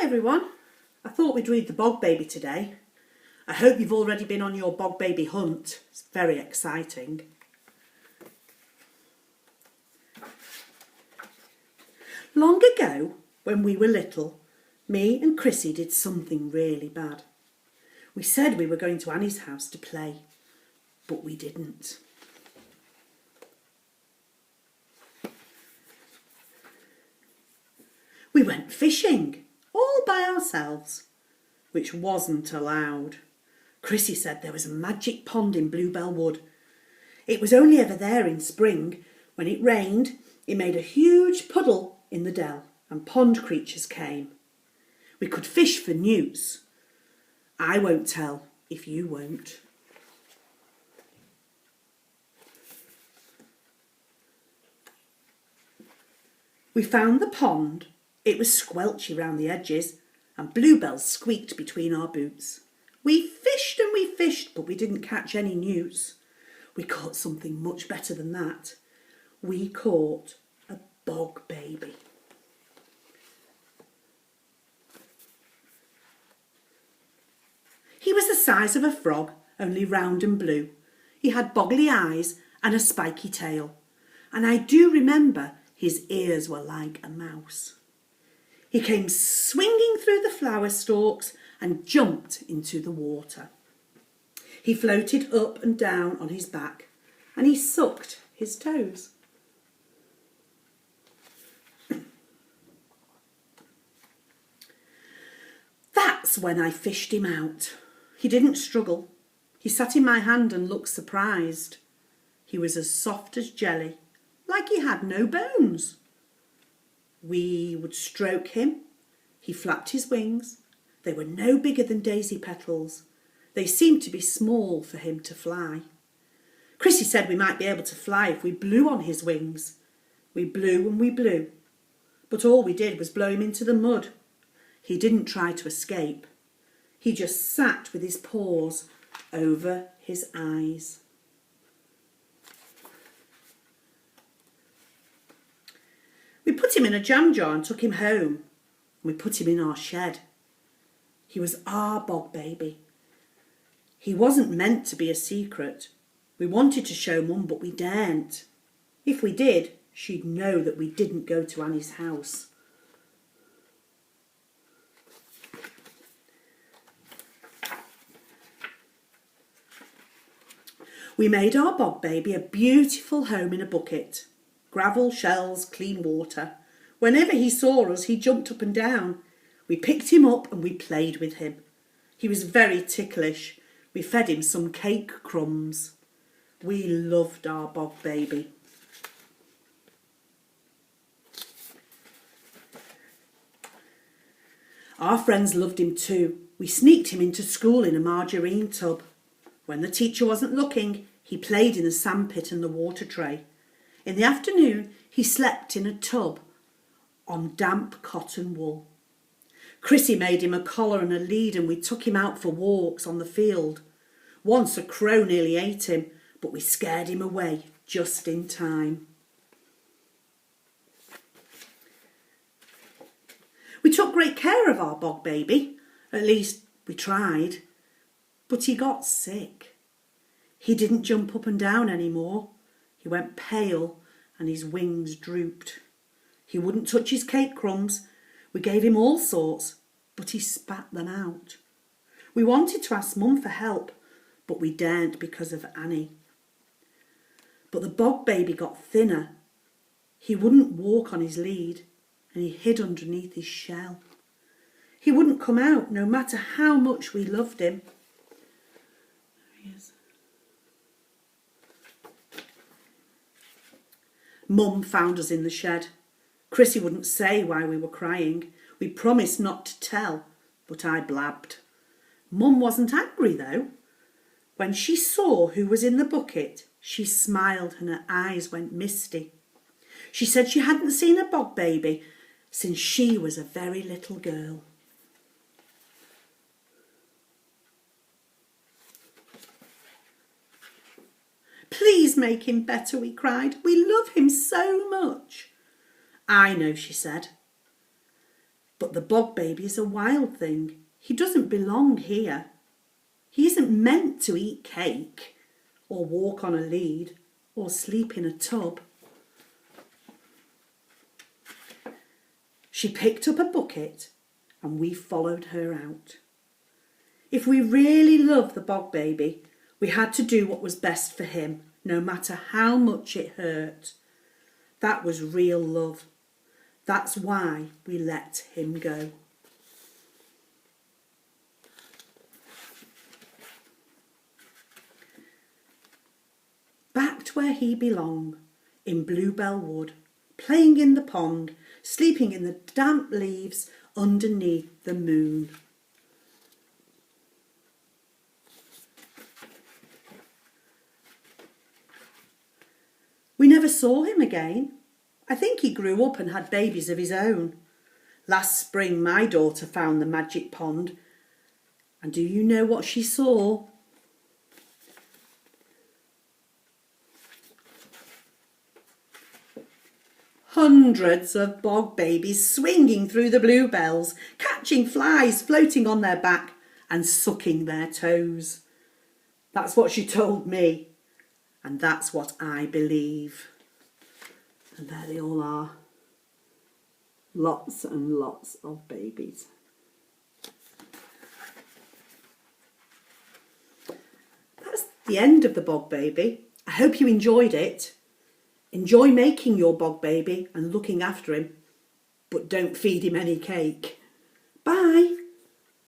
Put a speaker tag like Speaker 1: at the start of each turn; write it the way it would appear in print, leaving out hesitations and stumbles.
Speaker 1: Hi everyone, I thought we'd read the Bog Baby today. I hope you've already been on your Bog Baby hunt. It's very exciting. Long ago, when we were little, me and Chrissy did something really bad. We said we were going to Annie's house to play, but we didn't. We went fishing, all by ourselves, which wasn't allowed. Chrissy said there was a magic pond in Bluebell Wood. It was only ever there in spring. When it rained, it made a huge puddle in the dell and pond creatures came. We could fish for newts. I won't tell if you won't. We found the pond. It was squelchy round the edges and bluebells squeaked between our boots. We fished, but we didn't catch any newts. We caught something much better than that. We caught a bog baby. He was the size of a frog, only round and blue. He had boggly eyes and a spiky tail, and I do remember his ears were like a mouse. He came swinging through the flower stalks and jumped into the water. He floated up and down on his back and he sucked his toes. That's when I fished him out. He didn't struggle. He sat in my hand and looked surprised. He was as soft as jelly, like he had no bones. We would stroke him. He flapped his wings. They were no bigger than daisy petals. They seemed to be small for him to fly. Chrissy said we might be able to fly if we blew on his wings. We blew and we blew, but all we did was blow him into the mud. He didn't try to escape. He just sat with his paws over his eyes. We put him in a jam jar and took him home. We put him in our shed. He was our Bog Baby. He wasn't meant to be a secret. We wanted to show Mum, but we daren't. If we did, she'd know that we didn't go to Annie's house. We made our Bog Baby a beautiful home in a bucket. Gravel, shells, clean water. Whenever he saw us, he jumped up and down. We picked him up and we played with him. He was very ticklish. We fed him some cake crumbs. We loved our Bog Baby. Our friends loved him too. We sneaked him into school in a margarine tub. When the teacher wasn't looking, he played in the sandpit and the water tray. In the afternoon, he slept in a tub on damp cotton wool. Chrissy made him a collar and a lead and we took him out for walks on the field. Once a crow nearly ate him, but we scared him away just in time. We took great care of our Bog Baby. At least we tried. But he got sick. He didn't jump up and down anymore. He went pale and his wings drooped. He wouldn't touch his cake crumbs. We gave him all sorts, but he spat them out. We wanted to ask Mum for help, but we daren't because of Annie. But the Bog Baby got thinner. He wouldn't walk on his lead and he hid underneath his shell. He wouldn't come out no matter how much we loved him. There he is. Mum found us in the shed. Chrissy wouldn't say why we were crying. We promised not to tell, but I blabbed. Mum wasn't angry though. When she saw who was in the bucket, she smiled and her eyes went misty. She said she hadn't seen a Bog Baby since she was a very little girl. Please make him better, we cried. We love him so much. I know, she said. But the Bog Baby is a wild thing. He doesn't belong here. He isn't meant to eat cake, or walk on a lead, or sleep in a tub. She picked up a bucket and we followed her out. If we really loved the Bog Baby, we had to do what was best for him, no matter how much it hurt. That was real love. That's why we let him go. Back to where he belonged, in Bluebell Wood, playing in the pond, sleeping in the damp leaves underneath the moon. We never saw him again. I think he grew up and had babies of his own. Last spring my daughter found the magic pond, and do you know what she saw? Hundreds of Bog Babies swinging through the bluebells, catching flies floating on their back and sucking their toes. That's what she told me, and that's what I believe. And there they all are. Lots and lots of babies. That's the end of the Bog Baby. I hope you enjoyed it. Enjoy making your Bog Baby and looking after him, but don't feed him any cake. Bye.